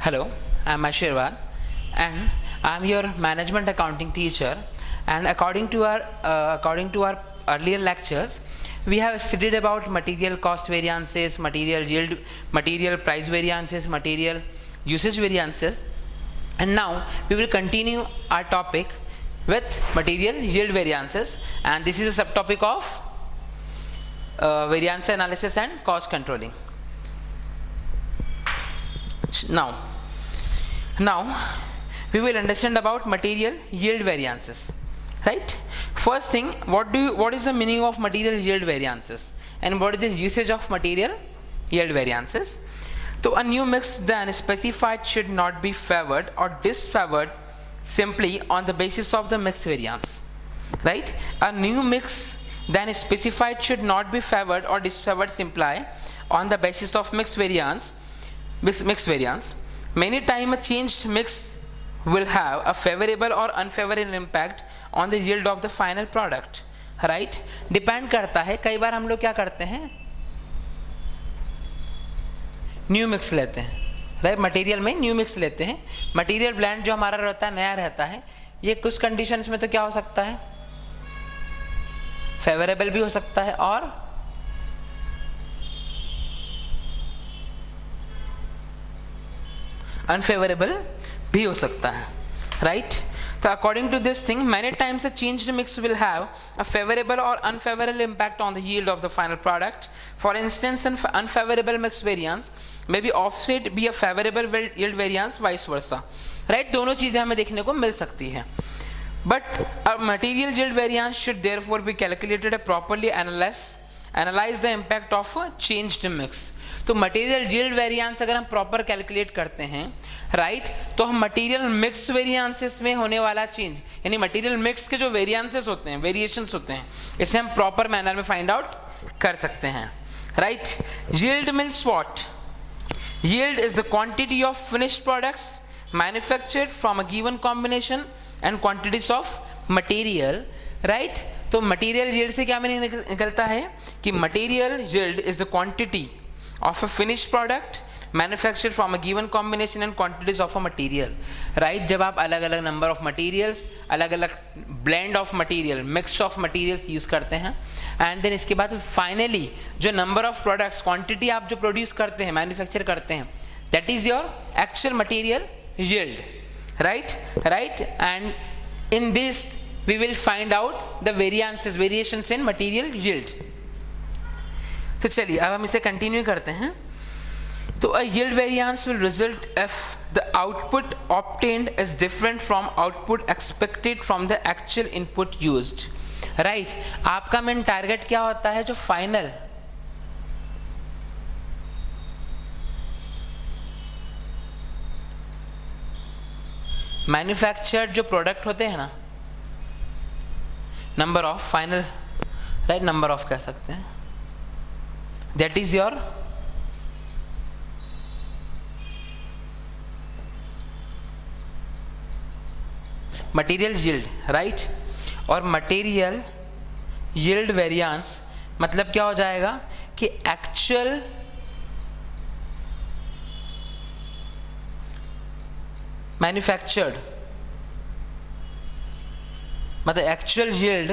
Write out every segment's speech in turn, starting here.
Hello, I'm Ashirwad and I'm your management accounting teacher, and according to our earlier lectures, we have studied about material cost variances, material yield, material price variances, material usage variances, and now we will continue our topic with material yield variances, and this is a subtopic of variance analysis and cost controlling. Now we will understand about material yield variances, right? First thing, what is the meaning of material yield variances and what is the usage of material yield variances? So a new mix then specified should not be favored or disfavored simply on the basis of the mix variance, right? A new mix then specified should not be favored or disfavored simply on the basis of mix variance. Many times a changed mix will have a favorable or unfavorable impact on the yield of the final product, right? Depend करता है, कई बार हम लोग क्या करते हैं, new mix लेते हैं, राइट? मटेरियल में न्यू मिक्स लेते हैं, मटेरियल ब्लेंड जो हमारा रहता है, नया रहता है, ये कुछ कंडीशंस में तो क्या हो सकता है, फेवरेबल भी हो सकता है और अनफेवरेबल भी हो सकता है, right? So according to this thing, many times a changed mix will have a favorable or unfavorable impact on the yield of the final product. For instance, an unfavorable mix variance may be offset be a favorable yield variance, vice versa, right? दोनों चीजें हमें देखने को मिल सकती है. But a material yield variance should therefore be calculated and properly analyze the impact of a changed mix. तो material yield variance अगर हम प्रॉपर कैलकुलेट करते हैं, राइट, तो हम मटेरियल मिक्स वेरिएंसेस में होने वाला चेंज, यानी मटेरियल मिक्स के जो वेरिएंसेस होते हैं, वेरिएशंस होते हैं, इसे हम प्रॉपर मैनर में फाइंड आउट कर सकते हैं, right? Yield means what? Yield is the quantity of finished products manufactured from a given combination and quantities of material, right? तो मटेरियल यील्ड से क्या मीनिंग निकलता है कि material yield is the quantity of a finished product manufactured from a given combination and quantities of a material, right? जब आप अलग अलग number of materials, अलग अलग blend of material, mix of materials use करते हैं, and then इसके बाद finally जो number of products, quantity आप जो produce करते हैं, manufacture करते हैं, that is your actual material yield, right? And in this we will find out the variations in material yield. तो चलिए अब हम इसे कंटिन्यू करते हैं. तो a yield variance will result if the output obtained is different from output expected from the actual input used, right? आपका main target क्या होता है, जो फाइनल मैन्युफैक्चर्ड जो प्रोडक्ट होते हैं ना, number of final, right, number of कह सकते हैं, that is your material yield, right? और material yield variance मतलब क्या हो जाएगा कि actual manufactured मतलब actual yield,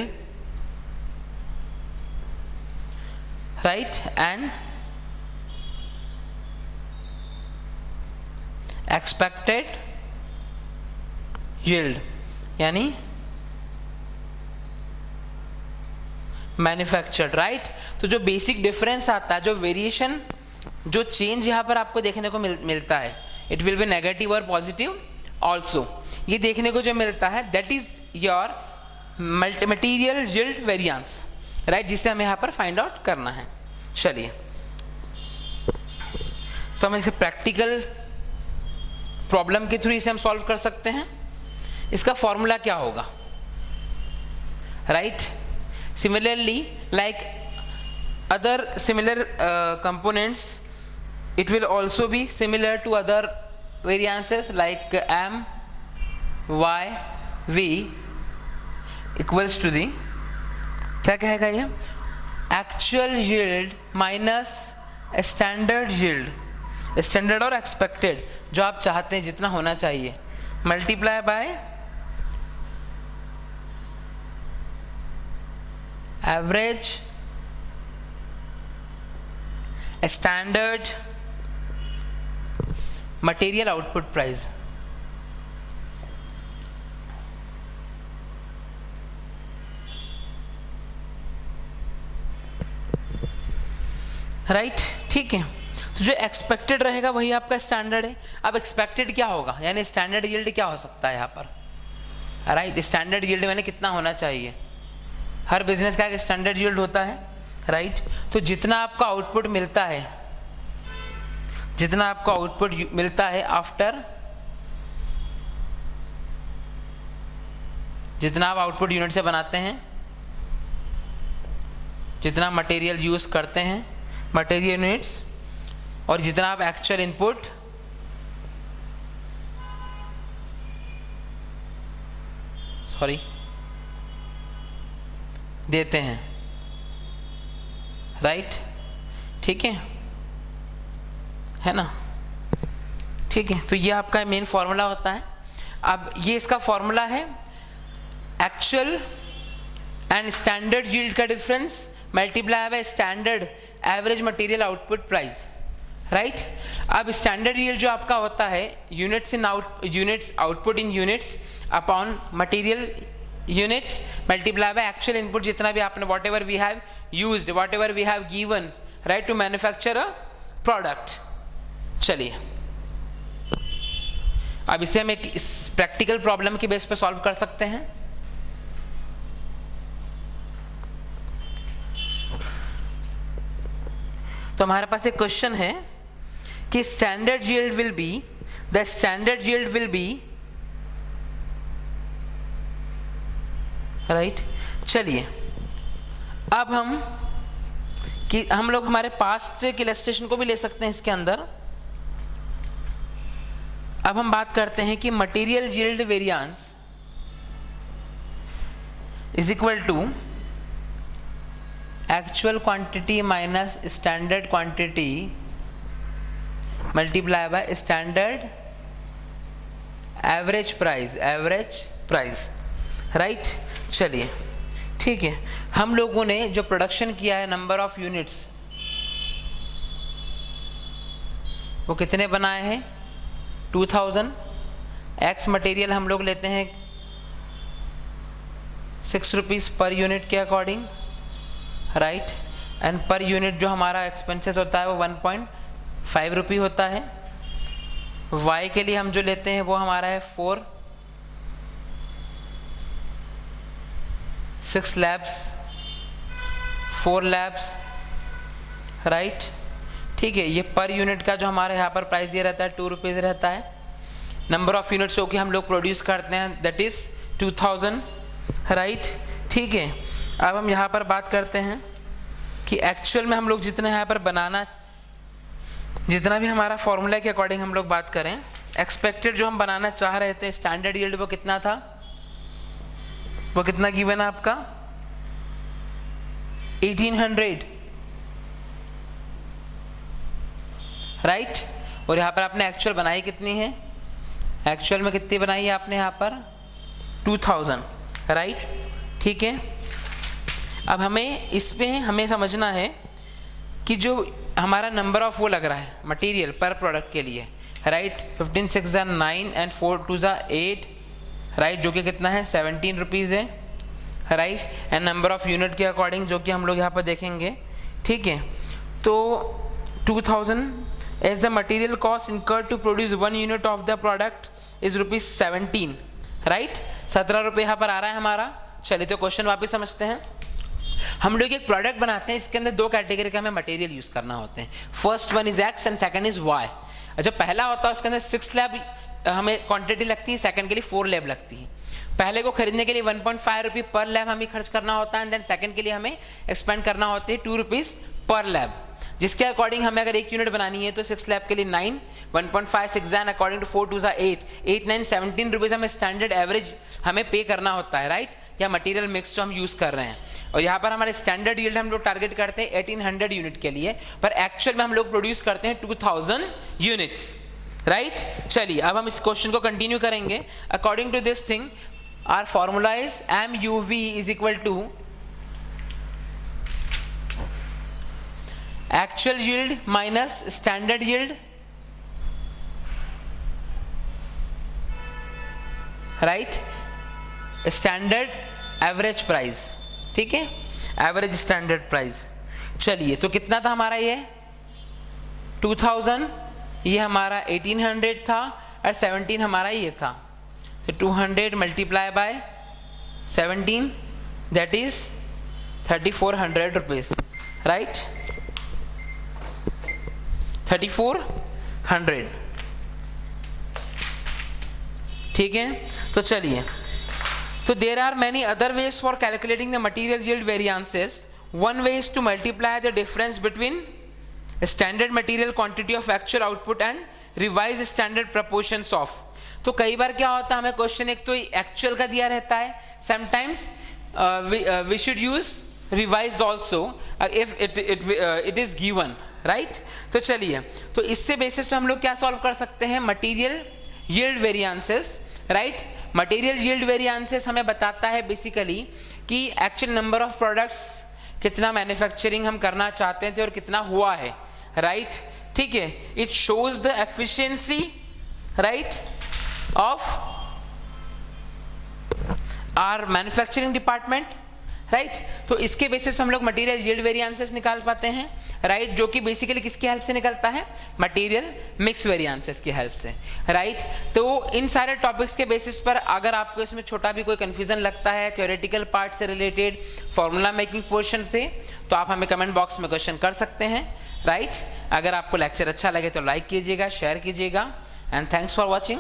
right, and expected yield यानी मैन्युफैक्चर्ड, राइट? तो जो बेसिक डिफरेंस आता है, जो वेरिएशन, जो चेंज यहाँ पर आपको देखने को मिलता है, इट विल बी नेगेटिव और पॉजिटिव ऑल्सो, ये देखने को जो मिलता है, that is your material yield variance, right, जिसे हमें यहाँ पर फाइंड आउट करना है. चलिए तो हम इसे प्रैक्टिकल प्रॉब्लम के थ्रू इसे हम सॉल्व कर सकते हैं. इसका फॉर्मूला क्या होगा, right? Similarly like other similar components, it will also be similar to other variances like m y v equals to the, क्या कहेगा ये, actual yield minus standard yield standard और एक्सपेक्टेड जो आप चाहते हैं जितना होना चाहिए, multiply by average standard material output price. Right, ठीक है। तो जो एक्सपेक्टेड रहेगा वही आपका स्टैंडर्ड है। अब एक्सपेक्टेड क्या होगा, यानी स्टैंडर्ड यील्ड क्या हो सकता है यहाँ पर, राइट। स्टैंडर्ड यील्ड मैंने कितना होना चाहिए, हर बिजनेस का एक स्टैंडर्ड यील्ड होता है, राइट। तो जितना आपका आउटपुट मिलता है, जितना आपका आउटपुट मिलता है आफ्टर, जितना आप आउटपुट यूनिट से बनाते हैं, जितना मटेरियल यूज करते हैं, मटेरियल यूनिट्स, और जितना आप एक्चुअल इनपुट देते हैं, राइट, ठीक है ना, ठीक है। तो ये आपका मेन फॉर्मूला होता है। अब ये इसका फॉर्मूला है, एक्चुअल एंड स्टैंडर्ड यील्ड का difference multiply by standard average material output price, right. अब स्टैंडर्ड यील्ड जो आपका होता है units in units output in units upon material units multiply by actual input, जितना भी आपने whatever we have used, whatever we have given, right, to manufacture a product. चलिए अब इसे हम एक प्रैक्टिकल प्रॉब्लम के बेस पे सॉल्व कर सकते हैं। तो हमारे पास एक क्वेश्चन है कि standard yield will be, the standard yield will be, right. चलिए अब हम लोग हमारे पास्ट के इलस्ट्रेशन को भी ले सकते हैं इसके अंदर। अब हम बात करते हैं कि material yield variance is equal to actual quantity minus standard quantity multiply by standard average price, right. चलिए ठीक है, हम लोगों ने जो प्रोडक्शन किया है नंबर ऑफ यूनिट्स वो कितने बनाए हैं, 2000। एक्स मटेरियल हम लोग लेते हैं 6 रुपीज़ पर यूनिट के according, right. And per unit जो हमारा एक्सपेंसेस होता है वो 1.5 रुपये होता है। वाई के लिए हम जो लेते हैं वो हमारा है 6 लैब्स, 4 लैब्स, राइट, ठीक है। ये पर यूनिट का जो हमारे यहाँ पर प्राइस ये रहता है 2 रुपीज़ रहता है। नंबर ऑफ यूनिट्स जो कि हम लोग प्रोड्यूस करते हैं दैट इज़ 2000, राइट, ठीक है। अब हम यहाँ पर बात करते हैं कि एक्चुअल में हम लोग जितना यहाँ पर बनाना, जितना भी हमारा फॉर्मूला के अकॉर्डिंग हम लोग बात करें, एक्सपेक्टेड जो हम बनाना चाह रहे थे स्टैंडर्ड यील्ड वो कितना था, वो कितना गिवन है आपका 1800, राइट। और यहाँ पर आपने एक्चुअल बनाई कितनी है, एक्चुअल में कितनी बनाई है आपने यहाँ पर 2000, राइट, ठीक है। अब हमें इसमें हमें समझना है कि जो हमारा नंबर ऑफ वो लग रहा है मटेरियल पर प्रोडक्ट के लिए, राइट, 15 6 9 एंड 4 2 8, राइट, जो कि कितना है 17 रुपीज़ है, right. And number of unit के अकॉर्डिंग जो कि हम लोग यहाँ पर देखेंगे, ठीक है। तो 2000 as the material cost incurred to produce 1 unit of the product is ₹17, right, 17 रुपये यहाँ पर आ रहा है हमारा। चलिए तो क्वेश्चन वापस समझते हैं। हम लोग एक प्रोडक्ट बनाते हैं, इसके अंदर 2 कैटेगरी का हमें मटेरियल यूज करना होते हैं। First one is X and second is Y. जो पहला होता है उसके अंदर 6 लैब हमें क्वांटिटी लगती है, सेकंड के लिए 4 लैब लगती है। पहले को खरीदने के लिए 1.5 रुपये पर लैब हमें खर्च करना होता है, एंड देन सेकंड के लिए हमें एक्सपेंड करना होता है 2 रुपीज़ पर लैब। जिसके अकॉर्डिंग हमें अगर 1 यूनिट बनानी है तो 6 लैब के लिए 9, 1.5 6 एंड अकॉर्डिंग टू 4 2 8, 8 9 17 रुपीज़ हमें स्टैंडर्ड एवरेज हमें पे करना होता है, राइट, या मटेरियल मिक्स जो हम यूज़ कर रहे हैं। और यहाँ पर हमारे स्टैंडर्ड यील्ड हम लोग टारगेट करते हैं 1800 यूनिट के लिए, पर एक्चुअल में हम लोग प्रोड्यूस करते हैं 2000 यूनिट्स, राइट। चलिए अब हम इस क्वेश्चन को कंटिन्यू करेंगे। According to this thing our formula is MUV is equal to actual yield minus standard yield, right, standard average price, ठीक है, एवरेज स्टैंडर्ड प्राइस। चलिए तो कितना था हमारा ये 2000, ये हमारा 1800 था और 17 हमारा ये था, तो 200 multiply by 17 that is 3400 rupees, right, 3400, ठीक है। तो चलिए, तो there are many other ways for calculating the material yield variances. One way is to multiply the difference between standard material quantity of actual output and revise standard proportions of. तो कई बार क्या होता है, हमें क्वेश्चन एक तो actual का दिया रहता है, sometimes we should use revised also if it is given, right. तो चलिए, तो इससे बेसिस पे हम लोग क्या सॉल्व कर सकते हैं, material yield variances, right. Material yield variances हमें बताता है बेसिकली कि एक्चुअल नंबर ऑफ प्रोडक्ट्स, कितना मैन्युफैक्चरिंग हम करना चाहते थे और कितना हुआ है, राइट, ठीक है। It shows the efficiency, right, of our manufacturing department, right. तो इसके बेसिस पे हम लोग मटेरियल यील्ड वेरिएंसेस निकाल पाते हैं, राइट, जो कि बेसिकली किसकी हेल्प से निकलता है, मटेरियल मिक्स वेरिएंसेस की हेल्प से, राइट। तो इन सारे टॉपिक्स के बेसिस पर अगर आपको इसमें छोटा भी कोई कंफ्यूजन लगता है थ्योरेटिकल पार्ट से रिलेटेड, फॉर्मूला मेकिंग पोर्शन से, तो आप हमें कमेंट बॉक्स में क्वेश्चन कर सकते हैं, राइट। अगर आपको लेक्चर अच्छा लगे तो लाइक कीजिएगा, शेयर कीजिएगा, एंड थैंक्स फॉर वॉचिंग।